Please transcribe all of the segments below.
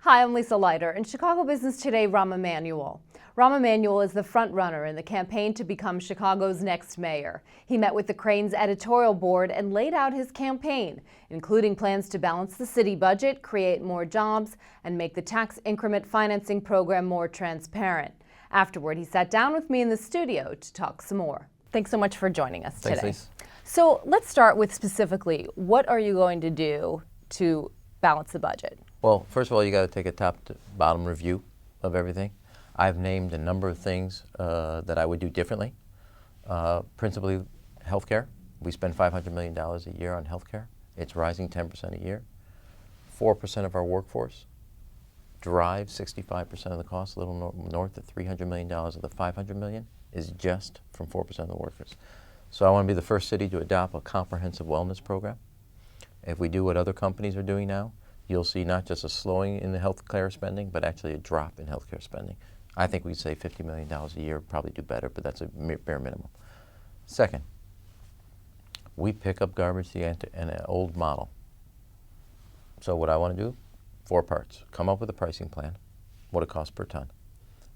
Hi, I'm Lisa Leiter. In Chicago Business Today, Rahm Emanuel. Rahm Emanuel is the front runner in the campaign to become Chicago's next mayor. He met with the Crain's editorial board and laid out his campaign, including plans to balance the city budget, create more jobs, and make the tax increment financing program more transparent. Afterward, he sat down with me in the studio to talk some more. Thanks so much for joining us today. Thanks, Lisa. So let's start with specifically, what are you going to do to balance the budget? Well, first of all, you got to take a top to bottom review of everything. I've named a number of things that I would do differently. Principally, healthcare. We spend $500 million a year on healthcare. It's rising 10% a year. 4% of our workforce drives 65% of the cost, a little north of $300 million of the $500 million is just from 4% of the workers. So I want to be the first city to adopt a comprehensive wellness program. If we do what other companies are doing now, you'll see not just a slowing in the healthcare spending, but actually a drop in healthcare spending. I think we'd say $50 million a year, probably do better, but that's a bare minimum. Second, we pick up garbage in an old model. So what I want to do, 4 parts. Come up with a pricing plan, what it costs per ton.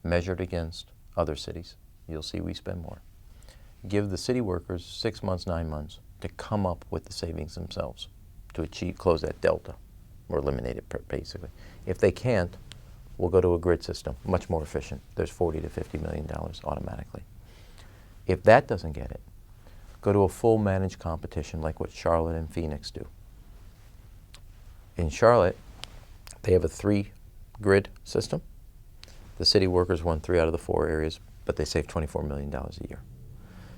Measure it against other cities. You'll see we spend more. Give the city workers 6 months, 9 months to come up with the savings themselves to close that delta or eliminate it basically. If they can't, we'll go to a grid system, much more efficient. There's $40 to $50 million automatically. If that doesn't get it, go to a full managed competition like what Charlotte and Phoenix do. In Charlotte, they have a 3-grid system. The city workers won 3 out of the 4 areas, but they save $24 million a year.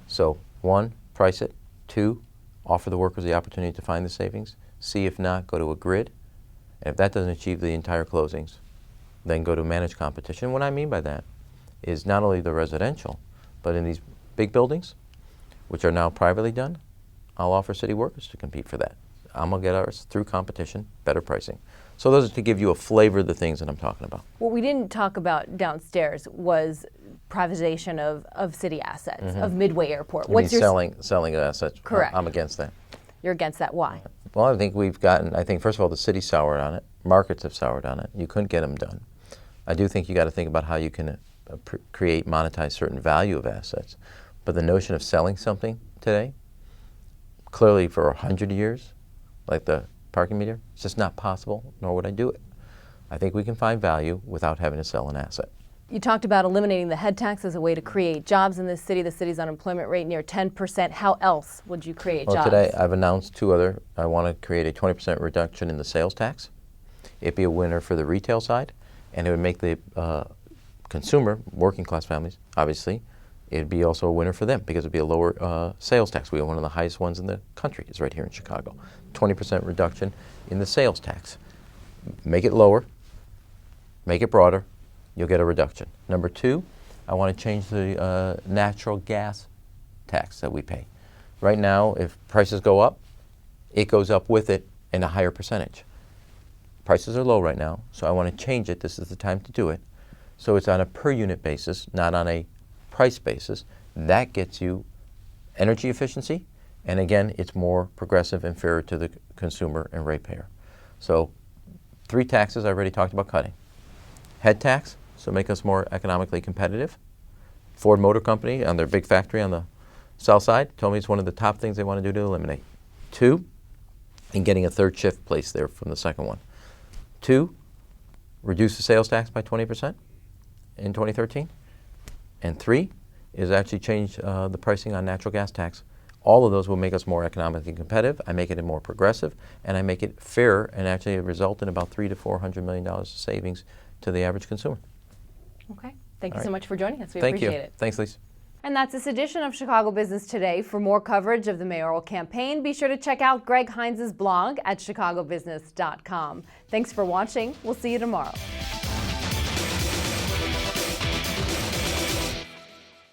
So 1, price it. 2, offer the workers the opportunity to find the savings. See if not, go to a grid. And if that doesn't achieve the entire closings, then go to managed competition. What I mean by that is not only the residential, but in these big buildings, which are now privately done, I'll offer city workers to compete for that. I'm going to get ours through competition, better pricing. So those are to give you a flavor of the things that I'm talking about. What we didn't talk about downstairs was privatization of city assets, of Midway Airport. What's your selling assets? Correct. I'm against that. You're against that. Why? Well, I think first of all, the city soured on it. Markets have soured on it. You couldn't get them done. I do think you got to think about how you can monetize certain value of assets. But the notion of selling something today, clearly for 100 years, like the parking meter, it's just not possible, nor would I do it. I think we can find value without having to sell an asset. You talked about eliminating the head tax as a way to create jobs in this city. The city's unemployment rate near 10%. How else would you create jobs? Well, today I've announced 2 other. I want to create a 20% reduction in the sales tax. It'd be a winner for the retail side, and it would make the consumer, working class families, obviously, it'd be also a winner for them because it'd be a lower sales tax. We have one of the highest ones in the country. It's right here in Chicago. 20% reduction in the sales tax. Make it lower, make it broader, you'll get a reduction. Number 2, I want to change the natural gas tax that we pay. Right now, if prices go up, it goes up with it in a higher percentage. Prices are low right now, so I want to change it. This is the time to do it. So it's on a per unit basis, not on a price basis. That gets you energy efficiency, and again, it's more progressive and fairer to the consumer and ratepayer. So 3 taxes I already talked about cutting. Head tax, so make us more economically competitive. Ford Motor Company, on their big factory on the south side, told me it's one of the top things they want to do to eliminate. 2, and getting a 3rd shift placed there from the second one. 2, reduce the sales tax by 20% in 2013. And 3 is actually change the pricing on natural gas tax. All of those will make us more economically competitive. I make it more progressive, and I make it fair, and actually result in about $300 to $400 million of savings to the average consumer. Okay. Thank you so much for joining us. We Thank appreciate you. it. Thanks, Lisa. And that's this edition of Chicago Business Today. For more coverage of the mayoral campaign, be sure to check out Greg Hines' blog at chicagobusiness.com. Thanks for watching. We'll see you tomorrow.